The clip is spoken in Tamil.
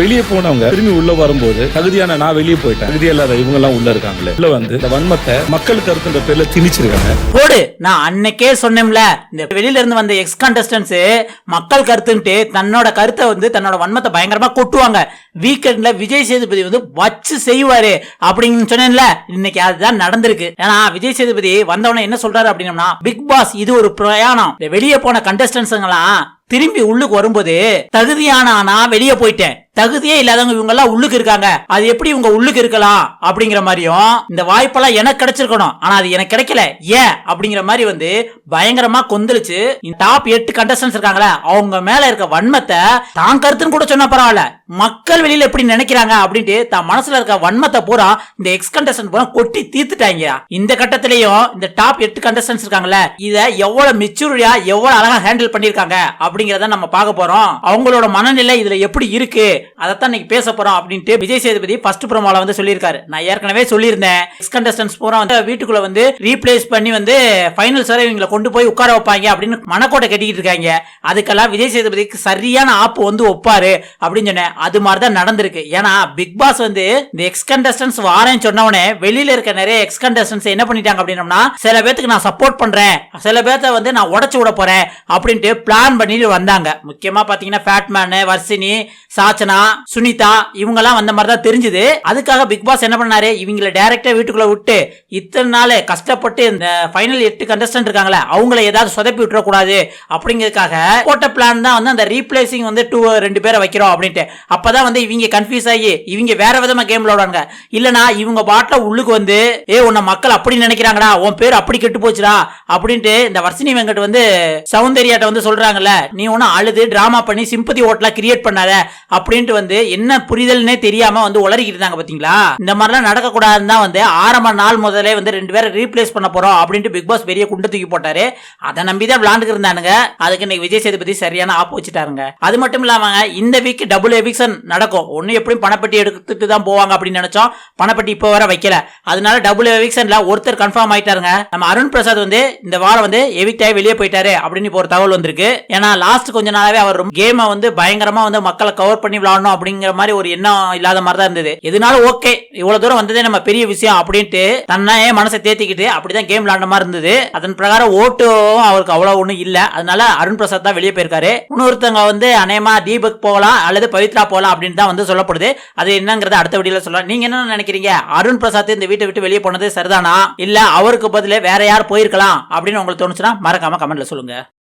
வெளியே போனவங்க திரும்பி உள்ள வரும்போது தகுதியான நான் வெளியே போயிட்டேன், தகுதியா இல்லாத இவங்க எல்லாம் உள்ள இருக்காங்களே, உள்ள வந்து இந்த வன்மத்தை மக்கள் கருத்துன்ற பேர்ல திணிச்சிருக்காங்க. போடு, நான் அன்னைக்கே சொன்னேன்ல, இந்த வெளியில இருந்து வந்த எக்ஸ் கண்டஸ்டன்ஸ் மக்கள் கருத்துன்ட்டு தன்னோட கருத்தை வந்து தன்னோட வன்மத்தை பயங்கரமா கொட்டுவாங்க. வீக்கெண்ட்ல விஜய் சேதுபதி வந்து வச்சு செய்வாரு அப்படின்னு சொன்னேன்ல, இன்னைக்கு அதுதான் நடந்திருக்கு. ஏன்னா விஜய் சேதுபதி வந்தவன என்ன சொல்றாரு அப்படின்னா, பிக் பாஸ் இது ஒரு பிரயாணம், வெளியே போன கண்டஸ்டன்ஸ்ங்களாம் திரும்பி உள்ளுக்கு வரும்போது தகுதியான வெளியே போயிட்டேன், தகுதியே இல்லாதவங்க இவங்க எல்லாம் உள்ளுக்கு இருக்காங்க, அது எப்படி இவங்க உள்ளுக்கு இருக்கலாம் அப்படிங்கிற மாதிரியும், இந்த வாய்ப்பெல்லாம் எனக்கு கிடைச்சிருக்கணும் ஆனா அது எனக்கு கிடைக்கல ஏன் அப்படிங்கிற மாதிரி வந்து பயங்கரமா கொந்தளிச்சு டாப் 8 கண்டஸ்டன்ஸ் இருக்காங்களே அவங்க மேல இருக்க வன்மத்தை தான் கருத்துன்னு கூட சொன்ன பரவாயில்ல, மக்கள் வெளியில எப்படி நினைக்கிறாங்க அப்படின்ட்டு தான் மனசுல இருக்க வன்மத்தை பூரா இந்த எக்ஸ் கண்டஸ்டன்ட் பூரா கொட்டி தீர்த்துட்டாங்க. இந்த கட்டத்திலையும் இந்த டாப் 8 கண்டஸ்டன்ஸ் இருக்காங்கல்ல, இத எவ்வளவு மெச்சூரியா எவ்வளவு அழகா ஹேண்டில் பண்ணிருக்காங்க அப்படிங்கறத நம்ம பார்க்க போறோம். அவங்களோட மனநிலை இதுல எப்படி இருக்கு அதைத்தான் இன்னைக்கு பேச போறோம் அப்படின்ட்டு விஜய் சேதுபதி ஃபர்ஸ்ட் ப்ரோமோல வந்து சொல்லியிருக்காரு. நான் ஏற்கனவே சொல்லியிருந்தேன், எக்ஸ் கண்டஸ்டன்ஸ் பூரா வந்து வீட்டுக்குள்ள வந்து ரீப்ளேஸ் பண்ணி வந்து ஃபைனல்ஸ் வரை இவங்களை கொண்டு போய் உட்கார வைப்பாங்க அப்படின்னு மனக்கோட்டை கட்டிக்கிட்டு இருக்காங்க. அதுக்கெல்லாம் விஜய் சேதுபதிக்கு சரியான ஆப்பு வந்து ஒப்பாரு அப்படின்னு சொன்னேன். அது மாதிரிதான் நடந்திருக்கு. ஏன்னா பிக் பாஸ் வந்து இந்த எக்ஸ் கண்டஸ்டன்ஸ் வாரேன்னு சொன்னவனே வெளியில இருக்க நிறைய எக்ஸ் கண்டஸ்டன்ஸ் என்ன பண்ணிட்டாங்க அப்படின்னா, சில பேருக்கு நான் சப்போர்ட் பண்றேன், சில பேர்த்த வந்து நான் உடைச்சு விட போறேன் அப்படின்ட்டு பிளான் பண்ணிட்டு வந்தாங்க. முக்கியமா பாத்தீங்கன்னா ஃபேட்மேன், வர்ஷினி, சாச்சனா, சுனிதா இவங்க எல்லாம் வந்த மாதிரி தான் தெரிஞ்சது. அதுக்காக பிக் பாஸ் என்ன பண்ணாரு, இவங்களை டைரக்டா வீட்டுக்குள்ள விட்டு இத்தனை நாள் கஷ்டப்பட்டு இந்த ஃபைனல் 8 கண்டஸ்டன்ட் இருக்காங்களே அவங்கள ஏதாவது சொதப்பி விட்டுற கூடாது அப்படிங்கிறதுக்காக போட்ட பிளான் தான் வந்து அந்த ரீப்ளேசிங் வந்து 2 பேரை வைக்கிறோம் அப்படின்ட்டு. அப்பதான் வந்து இவங்க கன்ஃபியூஸ் ஆகி இவங்க வேற விதமா கேம் விளையாடுவாங்க. இல்லனா இவங்க பாட்டில உள்ளுக்கு வந்து உன்னை மக்கள் அப்படி நினைக்கிறாங்கடா, உன் பேர் அப்படி கெட்டு போச்சுடா அப்படின்ட்டு இந்த வர்ஷினி வெங்கட் வந்து சௌந்தர்யாட்ட வந்து சொல்றாங்கல்ல, நீ ஒன்னும் அழுது டிராமா பண்ணி சிம்பதி ஓட்டெல்லாம் கிரியேட் பண்ணாத அப்படின்ட்டு வந்து என்ன புரிதல்னே தெரியாம வந்து உளறிக்கிட்டு இருந்தாங்க பாத்தீங்களா. இந்த மாதிரிலாம் நடக்க கூடாதுன்னு தான் வந்து ஆரம்ப நாள் முதலே வந்து 2 பேரை ரீப்ளேஸ் பண்ண போறோம் அப்படின்ட்டு பிக் பாஸ் பெரிய குண்டை தூக்கி போட்டாரு. அதை நம்பிதான் விளையாண்டு இருந்தானுங்க. அதுக்கு இன்னைக்கு விஜய் சேதுபதி சரியான ஆப்பு வச்சுட்டாருங்க. அது மட்டும் இல்லாம இந்த வீக் டபுள் எவிக்ஷன் நடக்கும். ஒன்னு எப்படியும் பணப்பட்டி எடுத்துட்டு தான் போவாங்க அப்படின்னு நினைச்சோம், பணப்பட்டி இப்ப வர வைக்கல. அதனால டபுள் எவிக்ஷன்ல ஒருத்தர் கன்ஃபார்ம் ஆயிட்டாருங்க. நம்ம அருண் பிரசாத் வந்து இந்த வாரம் வந்து எவிக்ட் ஆகி வெளியே போயிட்டாரு அப்படின்னு இப்போ ஒரு தகவல் வந்திருக்கு. ஏன்னா லாஸ்ட் கொஞ்ச நாளாவே அவர் கேமை வந்து பயங்கரமா வந்து மக்களை கவர் பண்ணி விளையாடணும் அப்படிங்கிற மாதிரி ஒரு எண்ணம் இல்லாத மாதிரி தான் இருந்தது. இதனால ஓகே இவ்வளவு தூரம் வந்ததே நம்ம பெரிய விஷயம் அப்படின்ட்டு தன்னை மனசை தேத்திக்கிட்டு அப்படிதான் கேம் விளையாட மாதிரி இருந்தது. அதன் பிரகாரம் ஓட்டும் அவருக்கு அவ்வளவு ஒண்ணும் இல்ல. அதனால அருண் பிரசாத் தான் வெளியே போயிருக்காரு. இன்னொருத்தவங்க வந்து அநேகமா தீபக் போகலாம் அல்லது பவித்ரா போகலாம் அப்படின்னு தான் வந்து சொல்லப்படுது. அது என்னங்கறத அடுத்த வீடியோல சொல்லலாம். நீங்க என்ன நினைக்கிறீங்க, அருண் பிரசாத் இந்த வீட்டை விட்டு வெளியே போனது சரிதானா இல்ல அவருக்கு பதிலா வேற யார் போயிருக்கலாம் அப்படின்னு உங்களுக்கு தோணுச்சுன்னா மறக்காம கமெண்ட்ல சொல்லுங்க.